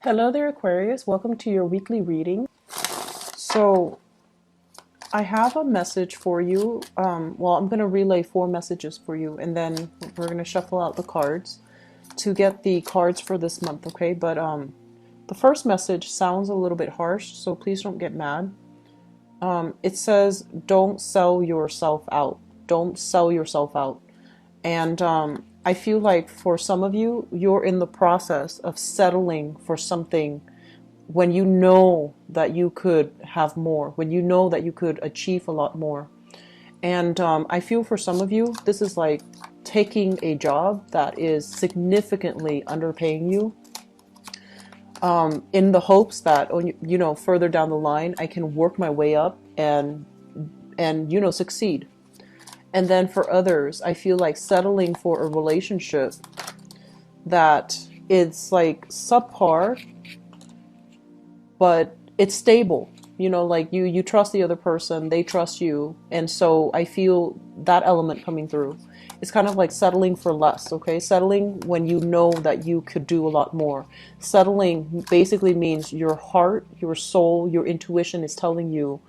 Hello there, Aquarius. Welcome to your weekly reading. So, I have a message for you. Well, I'm going to relay 4 messages for you, and then we're going to shuffle out the cards to get the cards for this month, okay? But the first message sounds a little bit harsh, so please don't get mad. It says, don't sell yourself out. Don't sell yourself out. And I feel like for some of you, you're in the process of settling for something when you know that you could have more, when you know that you could achieve a lot more. And I feel for some of you, this is like taking a job that is significantly underpaying you, in the hopes that, further down the line, I can work my way up and succeed. And then for others, I feel like settling for a relationship that it's like subpar, but it's stable. Like you trust the other person, they trust you. And so I feel that element coming through. It's kind of like settling for less, okay? Settling when you know that you could do a lot more. Settling basically means your heart, your soul, your intuition is telling you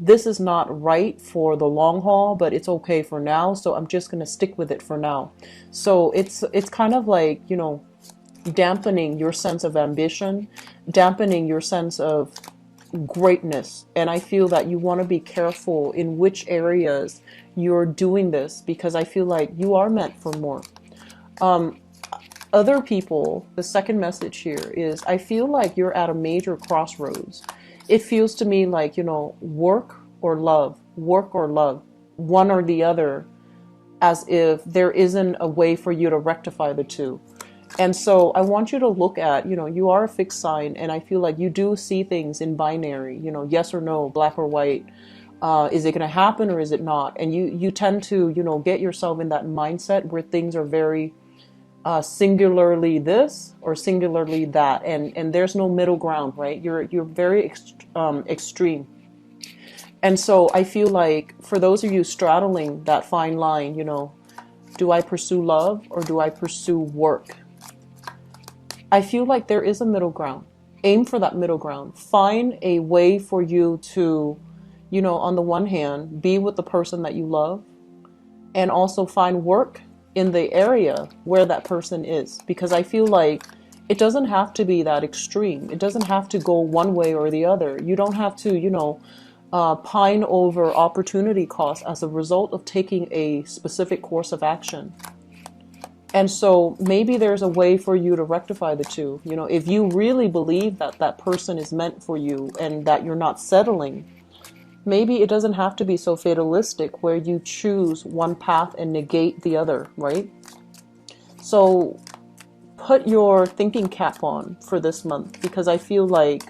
this is not right for the long haul, but it's okay for now. So I'm just going to stick with it for now. So it's kind of like, dampening your sense of ambition, dampening your sense of greatness. And I feel that you want to be careful in which areas you're doing this, because I feel like you are meant for more. Other people, the second message here is, I feel like you're at a major crossroads. It feels to me like, work or love, one or the other, as if there isn't a way for you to rectify the two. And so I want you to look at, you are a fixed sign, and I feel like you do see things in binary, yes or no, black or white. Is it going to happen or is it not? And you tend to, get yourself in that mindset where things are very singularly this or singularly that, and there's no middle ground, right? You're very extreme. And so I feel like for those of you straddling that fine line, do I pursue love or do I pursue work? I feel like there is a middle ground. Aim for that middle ground. Find a way for you to, on the one hand, be with the person that you love, and also find work in the area where that person is. Because I feel like it doesn't have to be that extreme. It doesn't have to go one way or the other. You don't have to, pine over opportunity cost as a result of taking a specific course of action. And so maybe there's a way for you to rectify the two. If you really believe that that person is meant for you and that you're not settling, maybe it doesn't have to be so fatalistic where you choose one path and negate the other, right? So put your thinking cap on for this month, because I feel like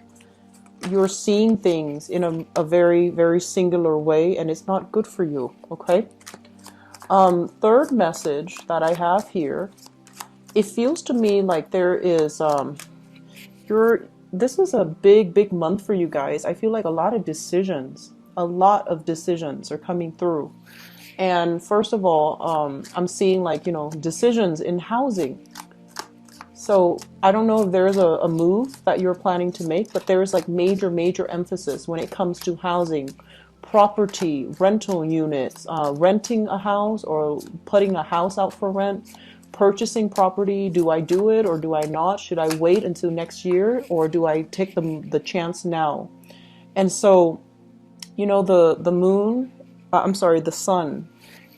you're seeing things in a very, very singular way, and it's not good for you, okay? Third message that I have here, it feels to me like there is, this is a big, big month for you guys. I feel like a lot of decisions are coming through. And first of all, I'm seeing like, decisions in housing. So I don't know if there's a move that you're planning to make, but there is like major, major emphasis when it comes to housing, property, rental units, renting a house or putting a house out for rent, purchasing property. Do I do it or do I not? Should I wait until next year or do I take the chance now? And so, the moon, the sun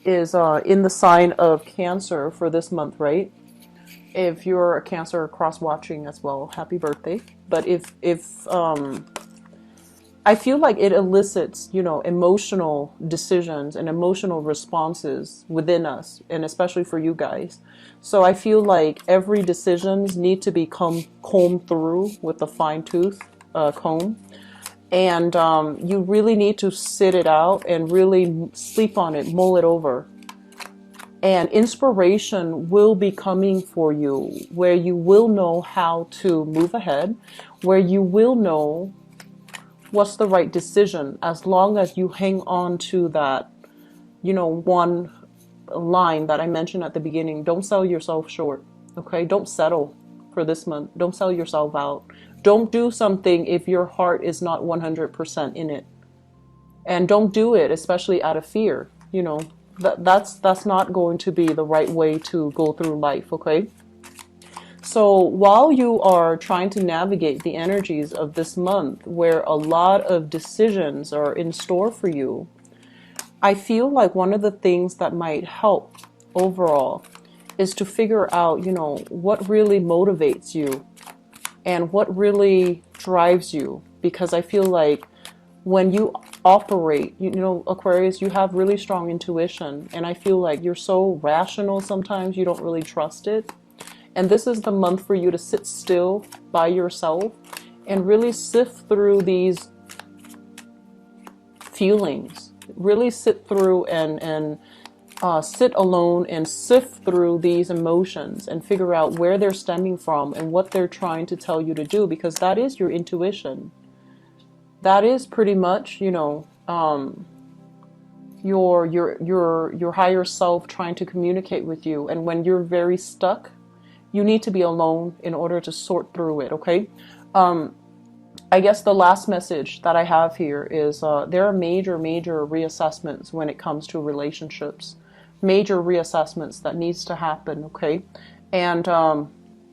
is in the sign of Cancer for this month, right? If you're a Cancer cross watching as well, happy birthday. But if I feel like it elicits, emotional decisions and emotional responses within us, and especially for you guys. So I feel like every decisions need to be combed through with a fine tooth comb. And you really need to sit it out and really sleep on it, mull it over. And inspiration will be coming for you, where you will know how to move ahead, where you will know what's the right decision, as long as you hang on to that, one line that I mentioned at the beginning. Don't sell yourself short, okay? Don't settle. for this month. Don't sell yourself out. Don't do something if your heart is not 100% in it. And don't do it, especially out of fear. You know, that's not going to be the right way to go through life, okay? So while you are trying to navigate the energies of this month, where a lot of decisions are in store for you, I feel like one of the things that might help overall is to figure out, you know, what really motivates you and what really drives you. Because I feel like when you operate, you know, Aquarius, you have really strong intuition. And I feel like you're so rational sometimes you don't really trust it. And this is the month for you to sit still by yourself and really sift through these feelings. Really sit through and sit alone and sift through these emotions and figure out where they're stemming from and what they're trying to tell you to do, because that is your intuition. That is pretty much, you know, your higher self trying to communicate with you. And when you're very stuck, you need to be alone in order to sort through it, okay? I guess the last message that I have here is there are major reassessments when it comes to relationships. Major reassessments that needs to happen, okay? And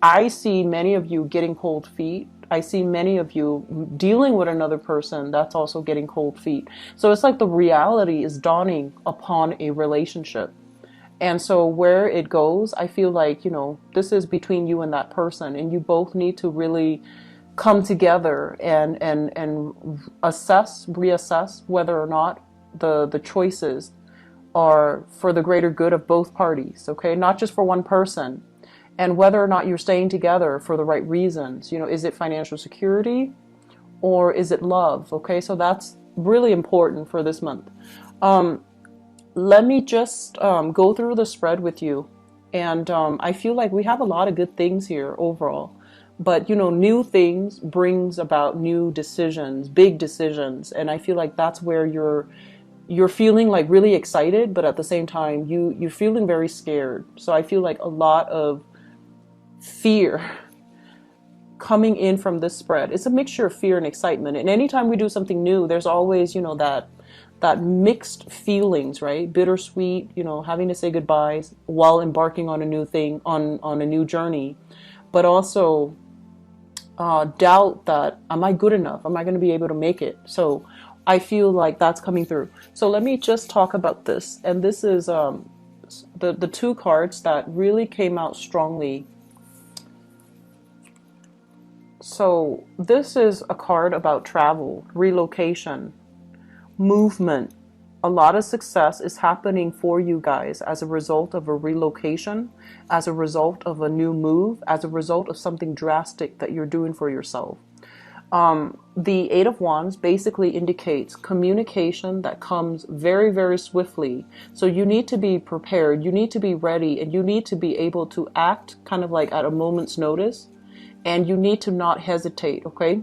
I see many of you getting cold feet. I see many of you dealing with another person that's also getting cold feet. So it's like the reality is dawning upon a relationship. And so where it goes, I feel like, you know, this is between you and that person, and you both need to really come together and reassess whether or not the choices are for the greater good of both parties, okay? Not just for one person. And whether or not you're staying together for the right reasons. You know, is it financial security or is it love? Okay, so that's really important for this month. Let me just go through the spread with you. And I feel like we have a lot of good things here overall. But, you know, new things brings about new decisions, big decisions. And I feel like that's where you're feeling like really excited, but at the same time, you're feeling very scared. So I feel like a lot of fear coming in from this spread. It's a mixture of fear and excitement. And anytime we do something new, there's always, you know, that mixed feelings, right? Bittersweet, you know, having to say goodbyes while embarking on a new thing, on a new journey. But also doubt that, am I good enough? Am I going to be able to make it? So I feel like that's coming through. So let me just talk about this. And this is the two cards that really came out strongly. So this is a card about travel, relocation, movement. A lot of success is happening for you guys as a result of a relocation, as a result of a new move, as a result of something drastic that you're doing for yourself. The Eight of Wands basically indicates communication that comes very swiftly. So you need to be prepared, you need to be ready, and you need to be able to act kind of like at a moment's notice. And you need to not hesitate, okay?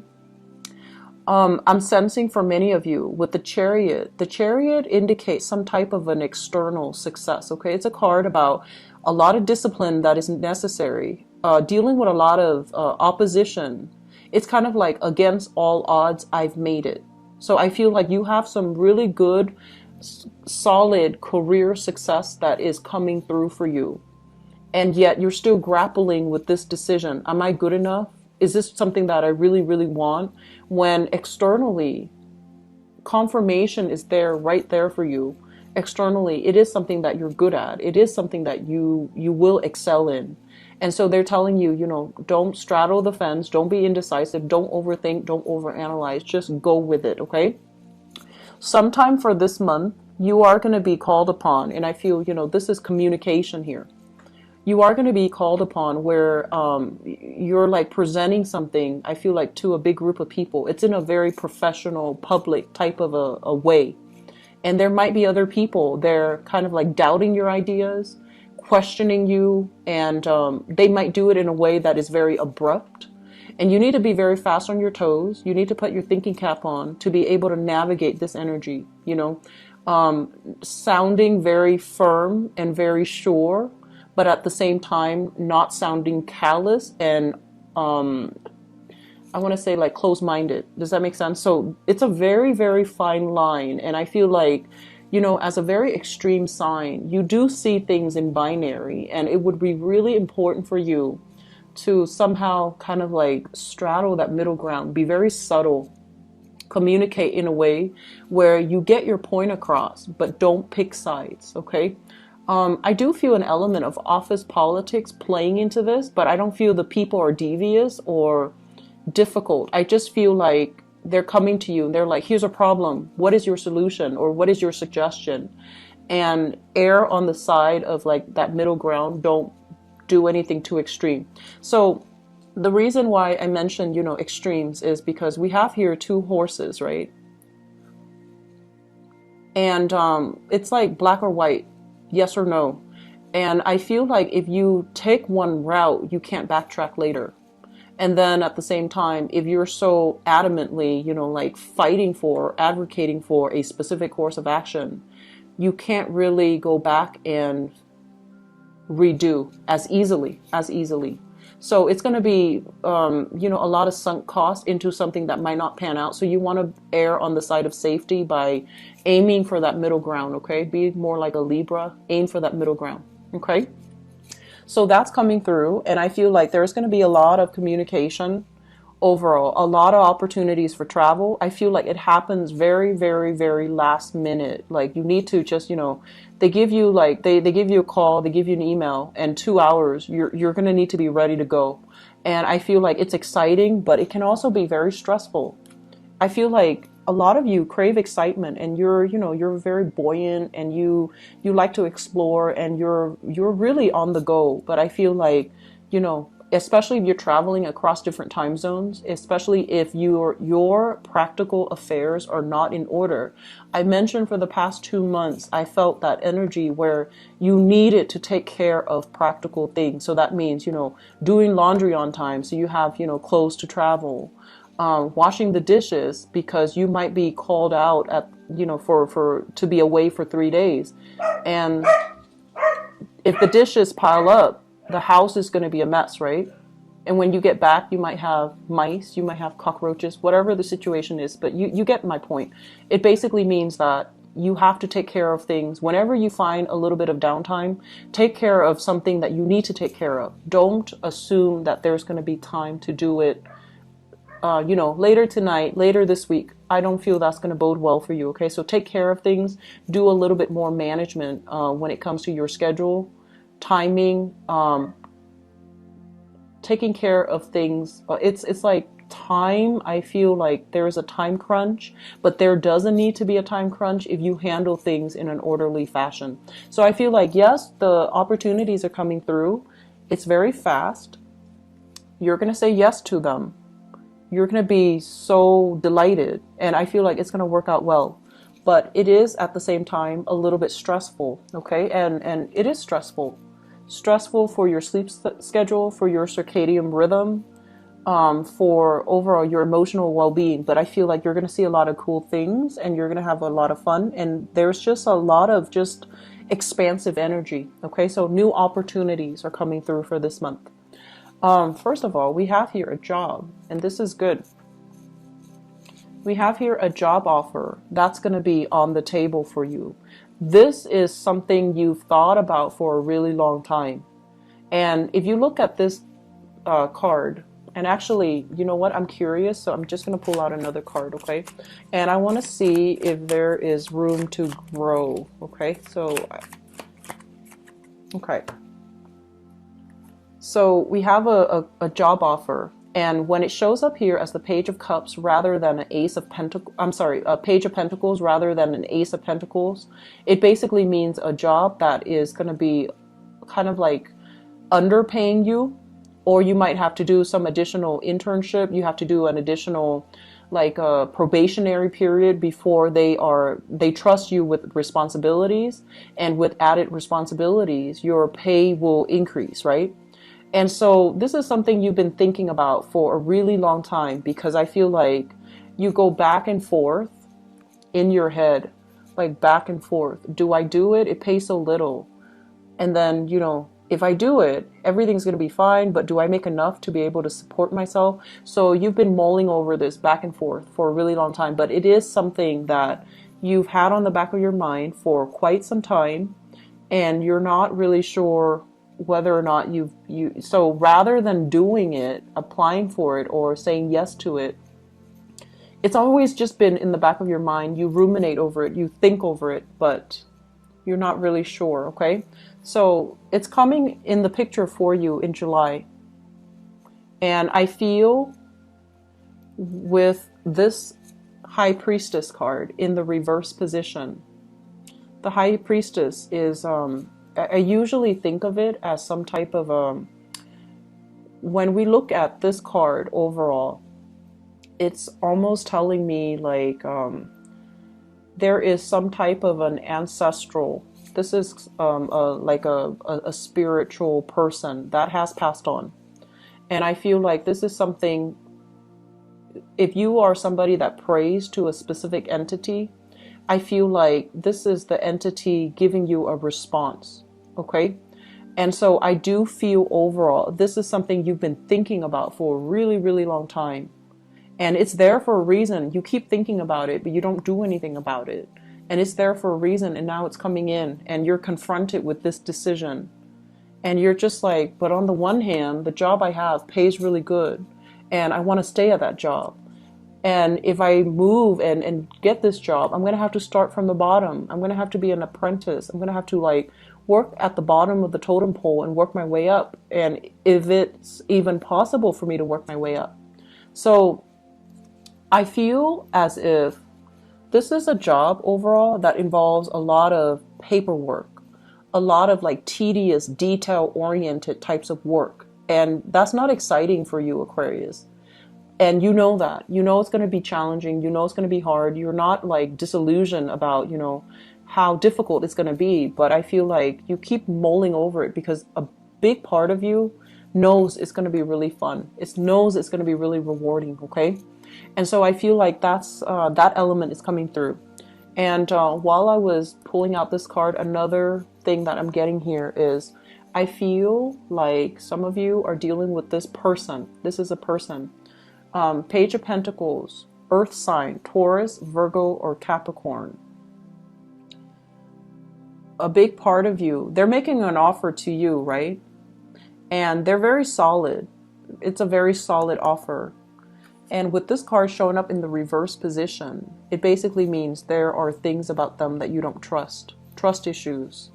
I'm sensing for many of you with the Chariot. The Chariot indicates some type of an external success, okay? It's a card about a lot of discipline that is necessary, dealing with a lot of opposition. It's kind of like against all odds, I've made it. So I feel like you have some really good, solid career success that is coming through for you. And yet you're still grappling with this decision. Am I good enough? Is this something that I really want? When externally, confirmation is there, right there for you. Externally, it is something that you're good at. It is something that you will excel in. And so they're telling you, you know, don't straddle the fence. Don't be indecisive. Don't overthink. Don't overanalyze. Just go with it, okay? Sometime for this month, you are going to be called upon. And I feel, you know, this is communication here. You are going to be called upon where you're like presenting something, I feel like, to a big group of people. It's in a very professional, public type of a way. And there might be other people, they're kind of like doubting your ideas, questioning you, and they might do it in a way that is very abrupt. And you need to be very fast on your toes. You need to put your thinking cap on to be able to navigate this energy, you know, sounding very firm and very sure, but at the same time, not sounding callous and I want to say like closed-minded. Does that make sense? So it's a very, very fine line. And I feel like, you know, as a very extreme sign, you do see things in binary, and it would be really important for you to somehow kind of like straddle that middle ground, be very subtle, communicate in a way where you get your point across, but don't pick sides, okay? I do feel an element of office politics playing into this, but I don't feel the people are devious or difficult. I just feel like they're coming to you and they're like, here's a problem. What is your solution? Or what is your suggestion? And err on the side of like that middle ground. Don't do anything too extreme. So the reason why I mentioned, you know, extremes is because we have here two horses, right? And it's like black or white, yes or no. And I feel like if you take one route, you can't backtrack later. And then at the same time, if you're so adamantly, you know, like fighting for, advocating for a specific course of action, you can't really go back and redo as easily, as easily. So it's going to be, you know, a lot of sunk cost into something that might not pan out. So you want to err on the side of safety by aiming for that middle ground, okay? Be more like a Libra, aim for that middle ground, okay? So that's coming through, and I feel like there's going to be a lot of communication overall, a lot of opportunities for travel. I feel like it happens very, very, very last minute. Like you need to just, you know, they give you like, they give you a call, they give you an email, and 2 hours, you're going to need to be ready to go. And I feel like it's exciting, but it can also be very stressful. I feel like a lot of you crave excitement, and you're, you know, you're very buoyant, and you like to explore, and you're really on the go. But I feel like, you know, especially if you're traveling across different time zones, especially if your practical affairs are not in order. I mentioned for the past 2 months, I felt that energy where you needed to take care of practical things. So that means, you know, doing laundry on time so you have, you know, clothes to travel. Washing the dishes because you might be called out at, you know, for to be away for 3 days. And if the dishes pile up, the house is going to be a mess, right? And when you get back, you might have mice, you might have cockroaches, whatever the situation is. But you get my point. It basically means that you have to take care of things. Whenever you find a little bit of downtime, take care of something that you need to take care of. Don't assume that there's going to be time to do it, you know, later tonight, later this week. I don't feel that's going to bode well for you, okay? So take care of things. Do a little bit more management when it comes to your schedule, timing, taking care of things. It's like time. I feel like there is a time crunch, but there doesn't need to be a time crunch if you handle things in an orderly fashion. So I feel like, yes, the opportunities are coming through. It's very fast. You're going to say yes to them. You're going to be so delighted, and I feel like it's going to work out well. But it is at the same time a little bit stressful, okay? And it is stressful. Stressful for your sleep schedule, for your circadian rhythm, for overall your emotional well-being. But I feel like you're going to see a lot of cool things, and you're going to have a lot of fun, and there's just a lot of just expansive energy, okay? So new opportunities are coming through for this month. First of all, we have here a job, and this is good. We have here a job offer that's going to be on the table for you. This is something you've thought about for a really long time. And if you look at this card, and actually, you know what, I'm curious, so I'm just going to pull out another card, okay? And I want to see if there is room to grow, okay? So, okay. So we have a job offer, and when it shows up here as the Page of Cups rather than an Ace of Pentacles, I'm sorry, a Page of Pentacles rather than an Ace of Pentacles, it basically means a job that is going to be kind of like underpaying you, or you might have to do some additional internship. You have to do an additional like a probationary period before they trust you with responsibilities, and with added responsibilities, your pay will increase, right? And so this is something you've been thinking about for a really long time, because I feel like you go back and forth in your head, like back and forth. Do I do it? It pays so little. And then, you know, if I do it, everything's going to be fine, but do I make enough to be able to support myself? So you've been mulling over this back and forth for a really long time, but it is something that you've had on the back of your mind for quite some time, and you're not really sure whether or not so rather than doing it, applying for it, or saying yes to it, it's always just been in the back of your mind. You ruminate over it, you think over it, but you're not really sure, okay? So it's coming in the picture for you in July. And I feel with this High Priestess card in the reverse position, the High Priestess is, I usually think of it as some type of, when we look at this card overall, it's almost telling me like there is some type of an ancestral, this is like a spiritual person that has passed on. And I feel like this is something, if you are somebody that prays to a specific entity, I feel like this is the entity giving you a response, okay? And so I do feel overall, this is something you've been thinking about for a really, really long time. And it's there for a reason. You keep thinking about it, but you don't do anything about it. And it's there for a reason, and now it's coming in, and you're confronted with this decision. And you're just like, but on the one hand, the job I have pays really good, and I want to stay at that job. And if I move and get this job, I'm going to have to start from the bottom. I'm going to have to be an apprentice. I'm going to have to like work at the bottom of the totem pole and work my way up. And if it's even possible for me to work my way up. So I feel as if this is a job overall that involves a lot of paperwork, a lot of like tedious, detail-oriented types of work. And that's not exciting for you, Aquarius. And you know that. You know it's going to be challenging. You know it's going to be hard. You're not like disillusioned about, you know, how difficult it's going to be. But I feel like you keep mulling over it because a big part of you knows it's going to be really fun. It knows it's going to be really rewarding, okay? And so I feel like that's that element is coming through. And while I was pulling out this card, another thing that I'm getting here is I feel like some of you are dealing with this person. This is a person. Page of Pentacles, Earth sign, Taurus, Virgo, or Capricorn. A big part of you, they're making an offer to you, right? And they're very solid. It's a very solid offer. And with this card showing up in the reverse position, it basically means there are things about them that you don't trust issues.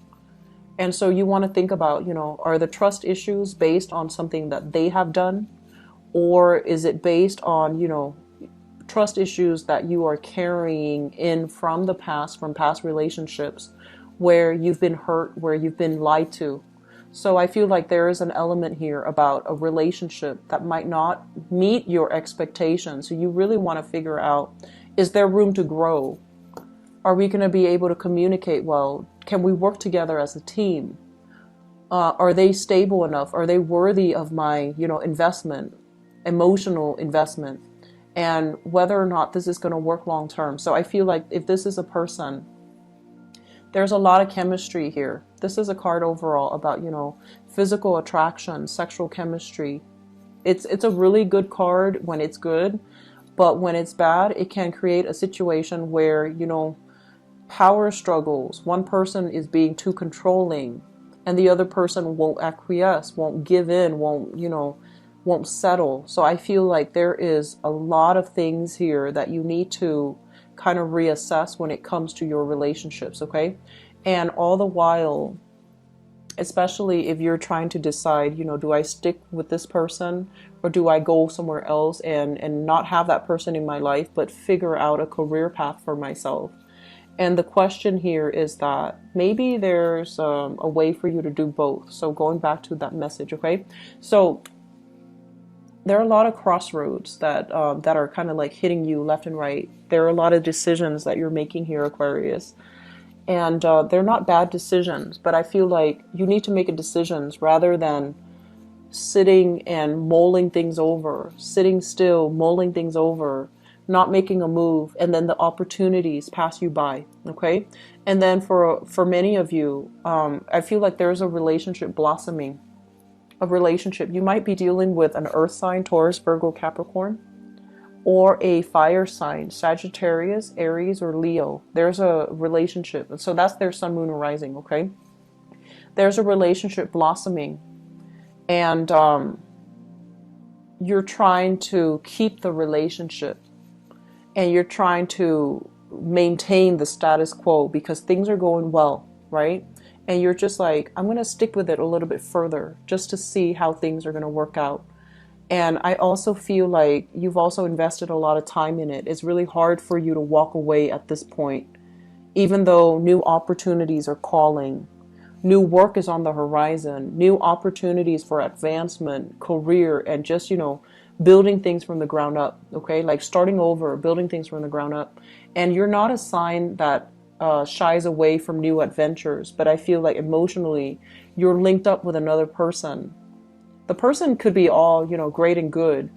And so you want to think about, you know, are the trust issues based on something that they have done? Or is it based on, you know, trust issues that you are carrying in from the past, from past relationships where you've been hurt, where you've been lied to? So I feel like there is an element here about a relationship that might not meet your expectations. So you really want to figure out, is there room to grow? Are we going to be able to communicate well? Can we work together as a team? Are they stable enough? Are they worthy of my, you know, investment, emotional investment? And whether or not this is going to work long term. So I feel like if this is a person, there's a lot of chemistry here. This is a card overall about, you know, physical attraction, sexual chemistry. It's a really good card when it's good, but when it's bad, it can create a situation where, you know, power struggles. One person is being too controlling and the other person won't acquiesce, won't give in, won't, you know, won't settle. So I feel like there is a lot of things here that you need to kind of reassess when it comes to your relationships, okay? And all the while, especially if you're trying to decide, you know, do I stick with this person or do I go somewhere else and not have that person in my life, but figure out a career path for myself? And the question here is that maybe there's a way for you to do both. So going back to that message, okay? So there are a lot of crossroads that are kind of like hitting you left and right. There are a lot of decisions that you're making here, Aquarius. And they're not bad decisions, but I feel like you need to make decisions rather than sitting and mulling things over, sitting still, mulling things over, not making a move, and then the opportunities pass you by. Okay. And then for many of you, I feel like there's a relationship blossoming. A relationship. You might be dealing with an earth sign, Taurus, Virgo, Capricorn, or a fire sign, Sagittarius, Aries, or Leo. There's a relationship. So that's their sun, moon, or rising, okay? There's a relationship blossoming, and you're trying to keep the relationship, and you're trying to maintain the status quo because things are going well, right? And you're just like, I'm going to stick with it a little bit further just to see how things are going to work out. And I also feel like you've also invested a lot of time in it. It's really hard for you to walk away at this point, even though new opportunities are calling. New work is on the horizon, new opportunities for advancement, career, and just, building things from the ground up, okay? Like starting over, building things from the ground up. And you're not a sign that shies away from new adventures, but I feel like emotionally you're linked up with another person. The person could be all, great and good,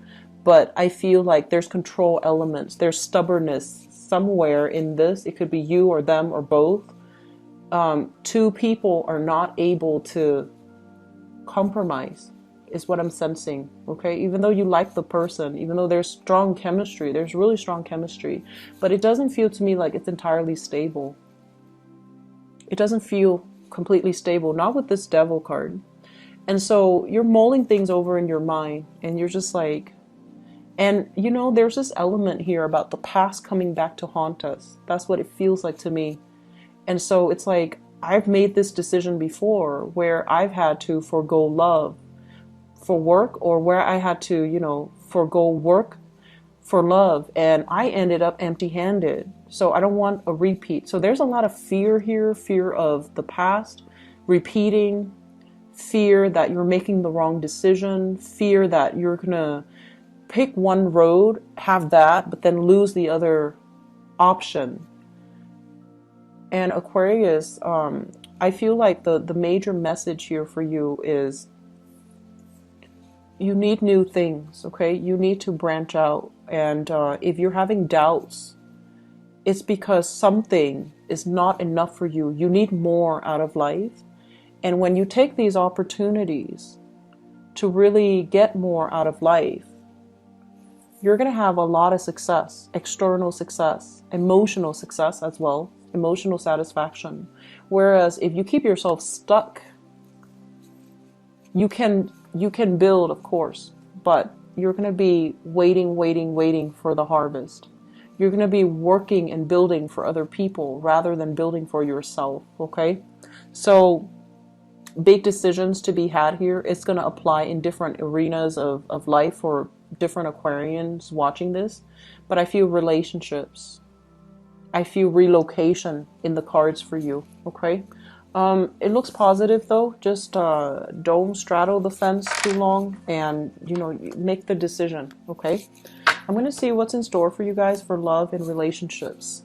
but I feel like there's control elements, there's stubbornness somewhere in this. It could be you or them or both. Two people are not able to compromise, is what I'm sensing, okay? Even though you like the person, even though there's strong chemistry, there's really strong chemistry, but it doesn't feel to me like it's entirely stable. It doesn't feel completely stable, not with this Devil card. And so you're mulling things over in your mind, and you're just like, and there's this element here about the past coming back to haunt us. That's what it feels like to me. And so it's like, I've made this decision before where I've had to forego love for work, or where I had to, forego work for love, and I ended up empty-handed. So I don't want a repeat. So there's a lot of fear here, fear of the past, repeating, fear that you're making the wrong decision, fear that you're gonna pick one road, have that, but then lose the other option. And Aquarius, I feel like the major message here for you is you need new things, okay? You need to branch out. And if you're having doubts, it's because something is not enough for you. You need more out of life. And when you take these opportunities to really get more out of life, you're going to have a lot of success, external success, emotional success as well, emotional satisfaction. Whereas if you keep yourself stuck, you can build, of course, but you're going to be waiting for the harvest. You're going to be working and building for other people rather than building for yourself, okay? So big decisions to be had here. It's going to apply in different arenas of life for different Aquarians watching this. But I feel relationships. I feel relocation in the cards for you, okay? It looks positive though. Just don't straddle the fence too long, and make the decision, okay? I'm going to see what's in store for you guys for love and relationships.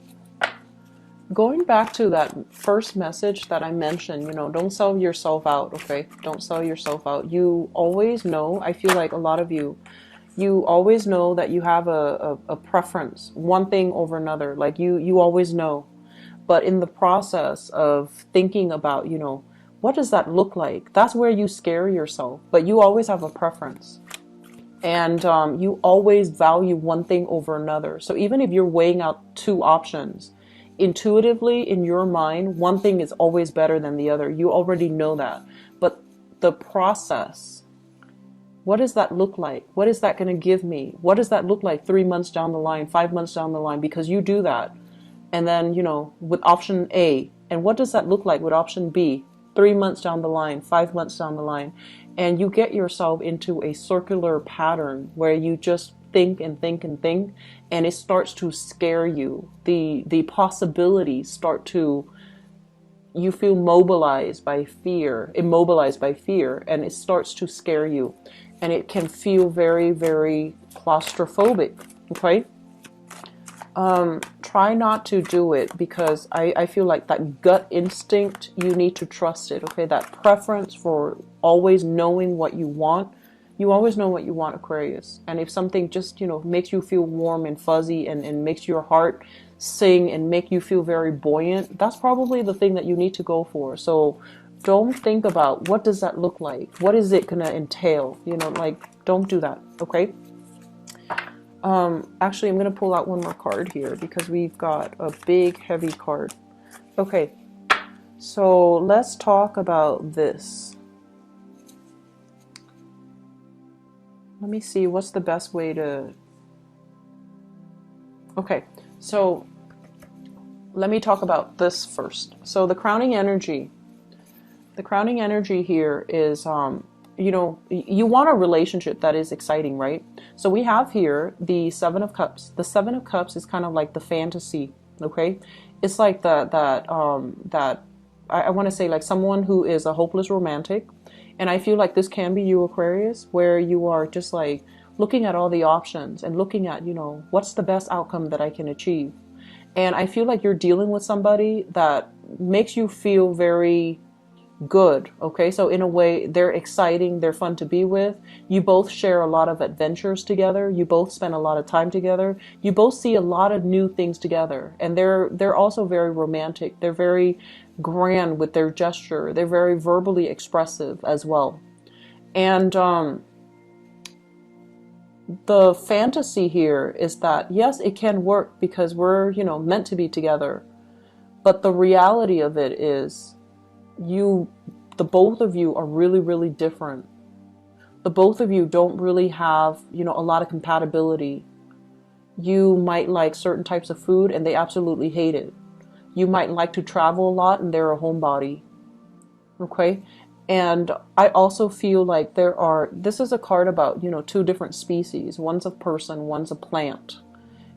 Going back to that first message that I mentioned, don't sell yourself out, okay? Don't sell yourself out. You always know, I feel like a lot of you always know that you have a preference, one thing over another. Like you always know. But in the process of thinking about, what does that look like? That's where you scare yourself. But you always have a preference. And you always value one thing over another. So even if you're weighing out two options, intuitively in your mind, one thing is always better than the other. You already know that. But the process, what does that look like? What is that going to give me? What does that look like 3 months down the line, 5 months down the line? Because you do that. And then, with option A, and what does that look like with option B? 3 months down the line, 5 months down the line. And you get yourself into a circular pattern where you just think and think and think, and it starts to scare you. The possibilities start to, you feel immobilized by fear, and it starts to scare you. And it can feel very, very claustrophobic, okay? Try not to do it, because I feel like that gut instinct, you need to trust it, okay? That preference for always knowing what you want, You always know what you want, Aquarius. And if something just, makes you feel warm and fuzzy and makes your heart sing and make you feel very buoyant, that's probably the thing that you need to go for. So don't think about what does that look like? What is it going to entail? Don't do that, okay? Actually, I'm going to pull out one more card here because we've got a big, heavy card. Okay, so let's talk about this. Let me see, what's the best way to... Okay, so let me talk about this first. So the crowning energy here is, you want a relationship that is exciting, right? So we have here the Seven of Cups. The Seven of Cups is kind of like the fantasy, okay? It's like I want to say like someone who is a hopeless romantic. And I feel like this can be you, Aquarius, where you are just like looking at all the options and looking at, what's the best outcome that I can achieve. And I feel like you're dealing with somebody that makes you feel very good, okay? So in a way, they're exciting, they're fun to be with. You both share a lot of adventures together. You both spend a lot of time together. You both see a lot of new things together. And they're also very romantic. They're very grand with their gesture. They're very verbally expressive as well. And the fantasy here is that, yes, it can work because we're, meant to be together. But the reality of it is the both of you are really, really different. The both of you don't really have, a lot of compatibility. You might like certain types of food and they absolutely hate it. You might like to travel a lot and they're a homebody. Okay? And I also feel like this is a card about, two different species. One's a person, one's a plant.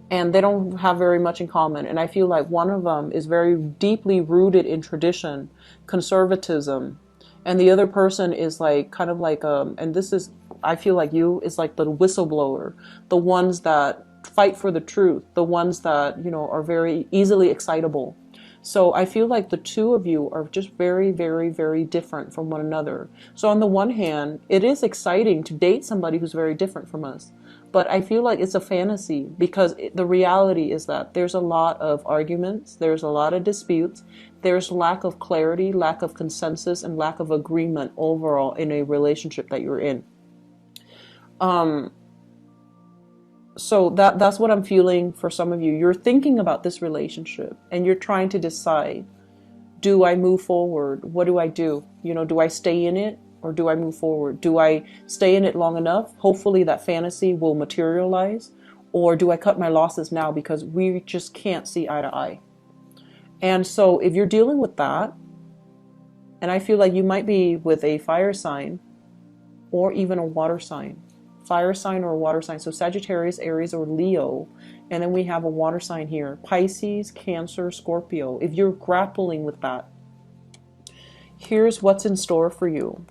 And they don't have very much in common. And I feel like one of them is very deeply rooted in tradition, conservatism. And the other person is like, kind of like, and this is, I feel like you is like the whistleblower, the ones that fight for the truth, the ones that, are very easily excitable. So I feel like the two of you are just very, very, very different from one another. So on the one hand, it is exciting to date somebody who's very different from us. But I feel like it's a fantasy because the reality is that there's a lot of arguments, there's a lot of disputes, there's lack of clarity, lack of consensus, and lack of agreement overall in a relationship that you're in. So that's what I'm feeling for some of you. You're thinking about this relationship and you're trying to decide, do I move forward? What do I do? Do I stay in it? Or do I move forward? Do I stay in it long enough? Hopefully that fantasy will materialize. Or do I cut my losses now because we just can't see eye to eye? And so if you're dealing with that, and I feel like you might be with a fire sign or even a water sign. Fire sign or a water sign. So Sagittarius, Aries, or Leo. And then we have a water sign here. Pisces, Cancer, Scorpio. If you're grappling with that, here's what's in store for you.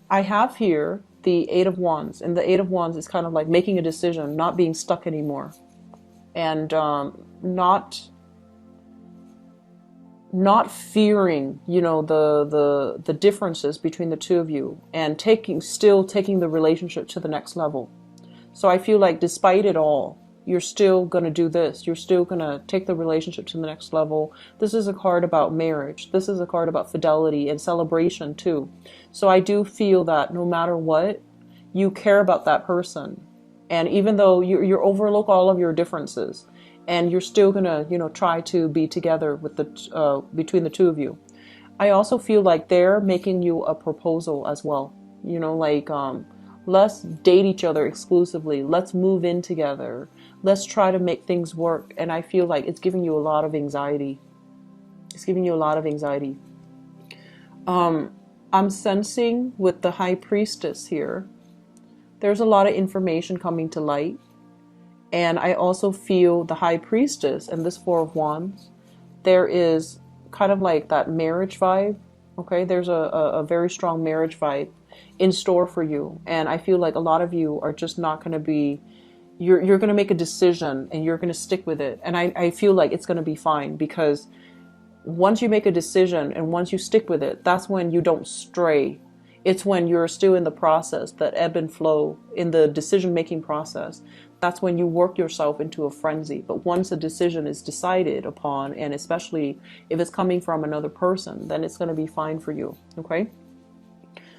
I have here the Eight of Wands, and the Eight of Wands is kind of like making a decision, not being stuck anymore, and not fearing, the differences between the two of you, and still taking the relationship to the next level. So I feel like despite it all, you're still going to do this. You're still going to take the relationship to the next level. This is a card about marriage. This is a card about fidelity and celebration too. So I do feel that no matter what, you care about that person. And even though you overlook all of your differences, and you're still going to, try to be together with between the two of you. I also feel like they're making you a proposal as well. Let's date each other exclusively. Let's move in together. Let's try to make things work. And I feel like it's giving you a lot of anxiety. It's giving you a lot of anxiety. I'm sensing with the High Priestess here, there's a lot of information coming to light. And I also feel the High Priestess and this Four of Wands, there is kind of like that marriage vibe. Okay, there's a very strong marriage vibe in store for you. And I feel like a lot of you are just not going to be, you're going to make a decision and you're going to stick with it. And I feel like it's going to be fine, because once you make a decision and once you stick with it, that's when you don't stray. It's when you're still in the process, that ebb and flow in the decision-making process. That's when you work yourself into a frenzy. But once a decision is decided upon, and especially if it's coming from another person, then it's going to be fine for you. Okay?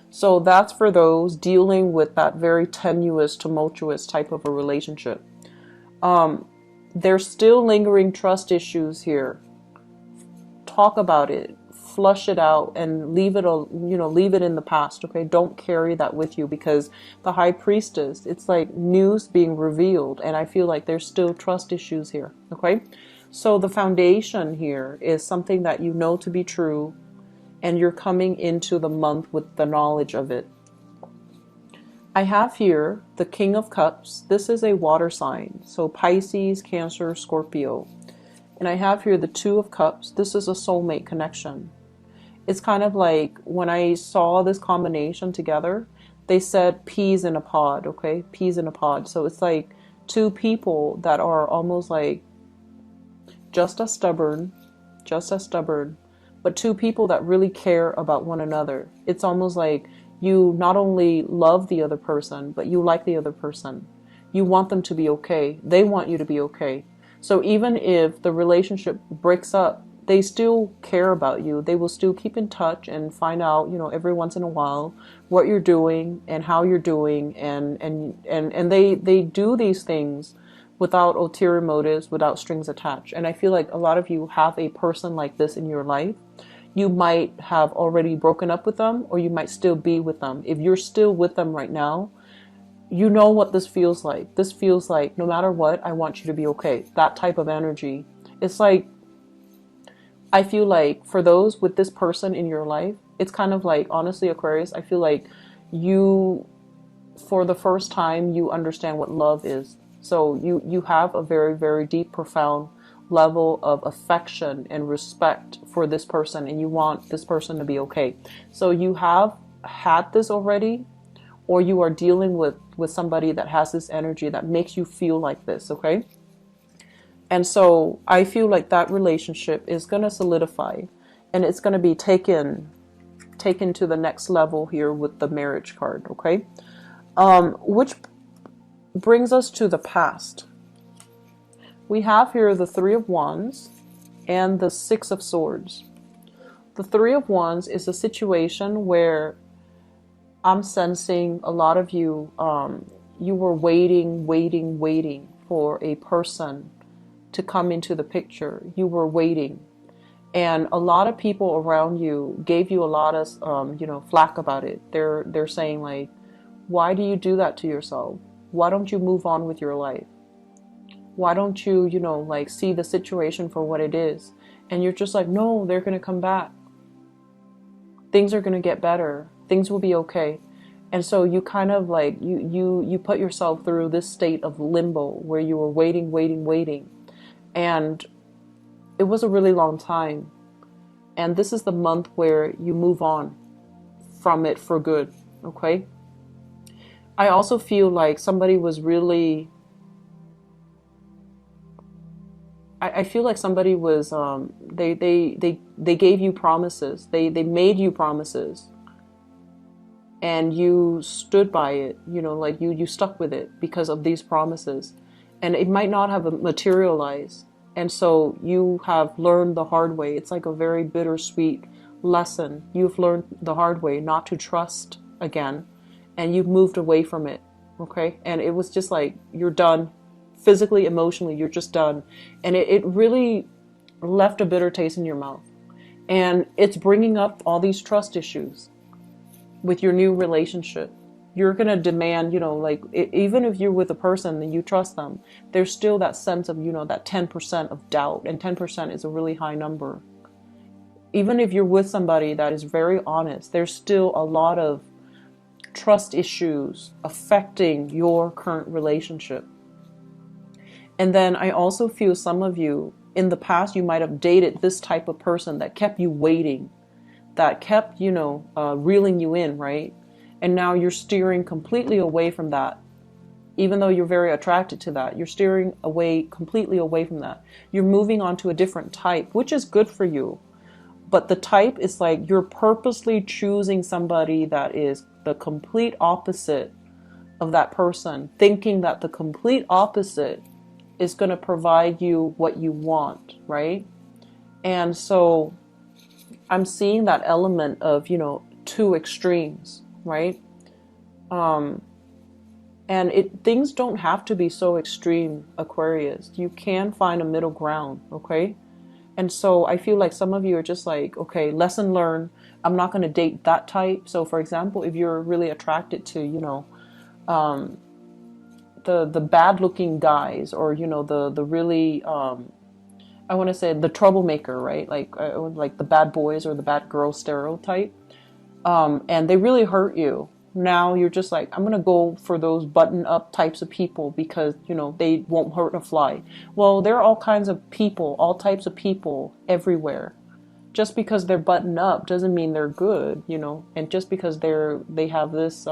So that's for those dealing with that very tenuous, tumultuous type of a relationship. There's still lingering trust issues here. Talk about it, flush it out, and leave it in the past. Okay, don't carry that with you, because the High Priestess, it's like news being revealed, and I feel like there's still trust issues here. Okay, so the foundation here is something that you know to be true, and you're coming into the month with the knowledge of it. I have here the King of Cups. This is a water sign, so Pisces, Cancer, Scorpio. And I have here the Two of Cups. This is a soulmate connection. It's kind of like when I saw this combination together, they said peas in a pod, okay? Peas in a pod. So it's like two people that are almost like just as stubborn, but two people that really care about one another. It's almost like you not only love the other person, but you like the other person. You want them to be okay. They want you to be okay. So even if the relationship breaks up, they still care about you. They will still keep in touch and find out, every once in a while what you're doing and how you're doing. And they do these things without ulterior motives, without strings attached. And I feel like a lot of you have a person like this in your life. You might have already broken up with them, or you might still be with them. If you're still with them right now, you know what this feels like. This feels like, no matter what, I want you to be okay. That type of energy. It's like, I feel like for those with this person in your life, it's kind of like, honestly, Aquarius, I feel like you, for the first time, you understand what love is. So you have a very, very deep, profound level of affection and respect for this person, and you want this person to be okay. So you have had this already, or you are dealing with somebody that has this energy that makes you feel like this, okay? And so I feel like that relationship is going to solidify, and it's going to be taken to the next level here with the marriage card, okay? Which brings us to the past. We have here the Three of Wands and the Six of Swords. The Three of Wands is a situation where I'm sensing a lot of you, you were waiting for a person to come into the picture. You were waiting. And a lot of people around you gave you a lot of, flack about it. They're saying like, why do you do that to yourself? Why don't you move on with your life? Why don't you, see the situation for what it is? And you're just like, no, they're going to come back. Things are going to get better. Things will be okay. And so you kind of like, you put yourself through this state of limbo where you were waiting. And it was a really long time. And this is the month where you move on from it for good. Okay. I also feel like somebody was really, I feel like somebody was, they gave you promises. They made you promises. And you stood by it, like you stuck with it because of these promises. And it might not have materialized. And so you have learned the hard way. It's like a very bittersweet lesson. You've learned the hard way not to trust again. And you've moved away from it. Okay. And it was just like, you're done. Physically, emotionally, you're just done. And it really left a bitter taste in your mouth. And it's bringing up all these trust issues with your new relationship. You're going to demand, even if you're with a person and you trust them, there's still that sense of, that 10% of doubt. And 10% is a really high number. Even if you're with somebody that is very honest, there's still a lot of trust issues affecting your current relationship. And then I also feel some of you, in the past, you might have dated this type of person that kept you waiting, that kept, reeling you in, right? And now you're steering completely away from that. Even though you're very attracted to that, you're steering completely away from that. You're moving on to a different type, which is good for you. But the type is like you're purposely choosing somebody that is the complete opposite of that person, thinking that the complete opposite is going to provide you what you want, right? And so I'm seeing that element of, two extremes, right? Um, and things don't have to be so extreme, Aquarius. You can find a middle ground, okay? And so I feel like some of you are just like, okay, lesson learned. I'm not going to date that type. So for example, if you're really attracted to, um, the bad looking guys, or, the really, I want to say the troublemaker, right? Like the bad boys or the bad girl stereotype. And they really hurt you. Now you're just like, I'm gonna go for those button up types of people because they won't hurt a fly. Well, there are all kinds of people, all types of people everywhere. Just because they're buttoned up doesn't mean they're good, and just because they have this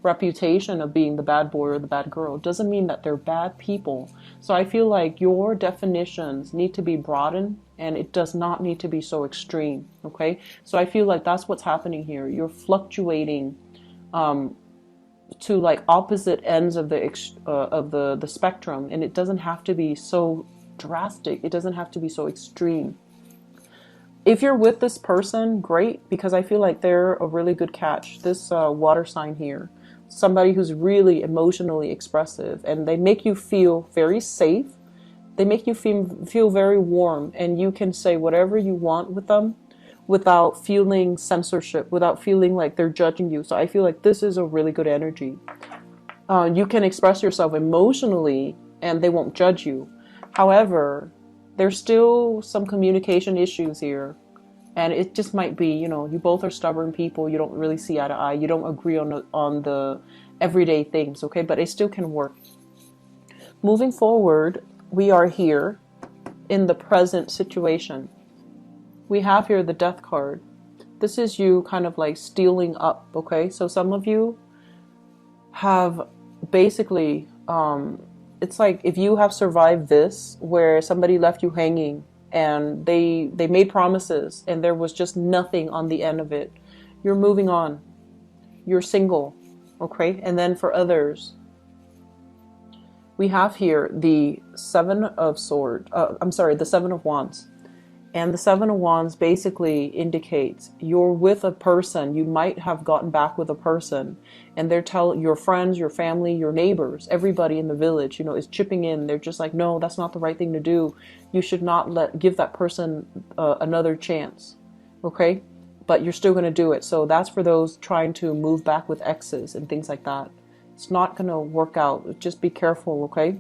reputation of being the bad boy or the bad girl doesn't mean that they're bad people. So I feel like your definitions need to be broadened, and it does not need to be so extreme. Okay, so I feel like that's what's happening here. You're fluctuating to like opposite ends of the spectrum, and it doesn't have to be so drastic. It doesn't have to be so extreme. If you're with this person, great, because I feel like they're a really good catch. This water sign here, somebody who's really emotionally expressive, and they make you feel very safe. They make you feel very warm, and you can say whatever you want with them without feeling censorship, without feeling like they're judging you. So I feel like this is a really good energy. You can express yourself emotionally, and they won't judge you. However, there's still some communication issues here. And it just might be, you both are stubborn people. You don't really see eye to eye. You don't agree on the everyday things, okay? But it still can work. Moving forward, we are here in the present situation. We have here the Death card. This is you kind of like stealing up, okay? So some of you have basically... it's like if you have survived this, where somebody left you hanging and they made promises and there was just nothing on the end of it. You're moving on. You're single, okay? And then for others, we have here the the Seven of Wands. And the Seven of Wands basically indicates you're with a person. You might have gotten back with a person, and they're telling your friends, your family, your neighbors, everybody in the village, is chipping in. They're just like, no, that's not the right thing to do. You should not give that person another chance, okay? But you're still going to do it. So that's for those trying to move back with exes and things like that. It's not going to work out. Just be careful, okay?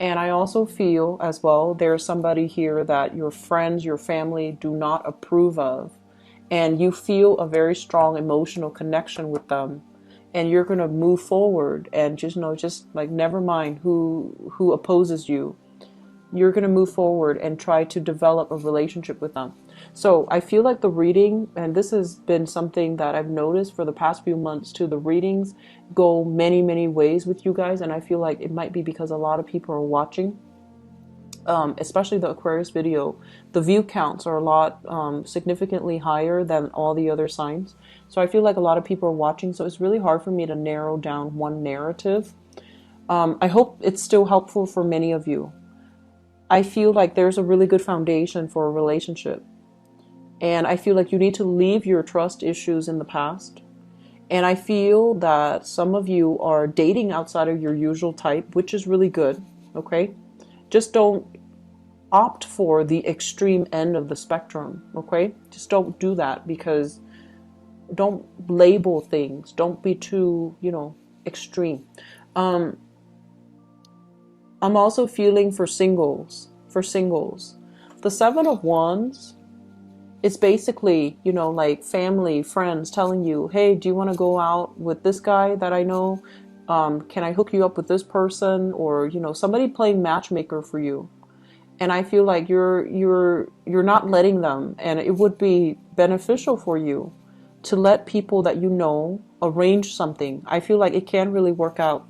And I also feel as well, there's somebody here that your friends, your family do not approve of. And you feel a very strong emotional connection with them. And you're going to move forward and just like, never mind who opposes you. You're going to move forward and try to develop a relationship with them. So I feel like the reading, and this has been something that I've noticed for the past few months too, the readings go many, many ways with you guys. And I feel like it might be because a lot of people are watching, especially the Aquarius video. The view counts are a lot significantly higher than all the other signs. So I feel like a lot of people are watching. So it's really hard for me to narrow down one narrative. I hope it's still helpful for many of you. I feel like there's a really good foundation for a relationship. And I feel like you need to leave your trust issues in the past. And I feel that some of you are dating outside of your usual type, which is really good, okay? Just don't opt for the extreme end of the spectrum, okay? Just don't do that, because don't label things. Don't be too, extreme. I'm also feeling for singles. The Seven of Wands, it's basically, like family, friends telling you, hey, do you want to go out with this guy that I know? Can I hook you up with this person? Or, somebody playing matchmaker for you. And I feel like you're not letting them, and it would be beneficial for you to let people that arrange something. I feel like it can really work out.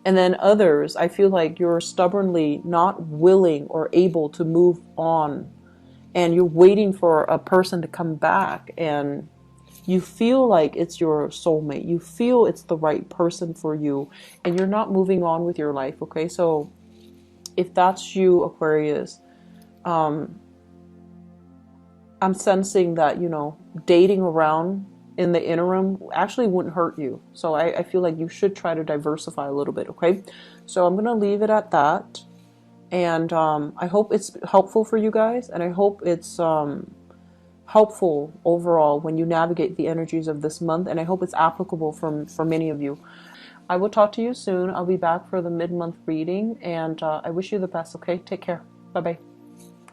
And then others, I feel like you're stubbornly not willing or able to move on. and you're waiting for a person to come back, and you feel like it's your soulmate. You feel it's the right person for you, and you're not moving on with your life, okay? So if that's you, Aquarius, I'm sensing that, dating around in the interim actually wouldn't hurt you. So I feel like you should try to diversify a little bit, okay? So I'm going to leave it at that. And I hope it's helpful for you guys. And I hope it's helpful overall when you navigate the energies of this month. And I hope it's applicable for many of you. I will talk to you soon. I'll be back for the mid-month reading. And I wish you the best, okay? Take care. Bye-bye.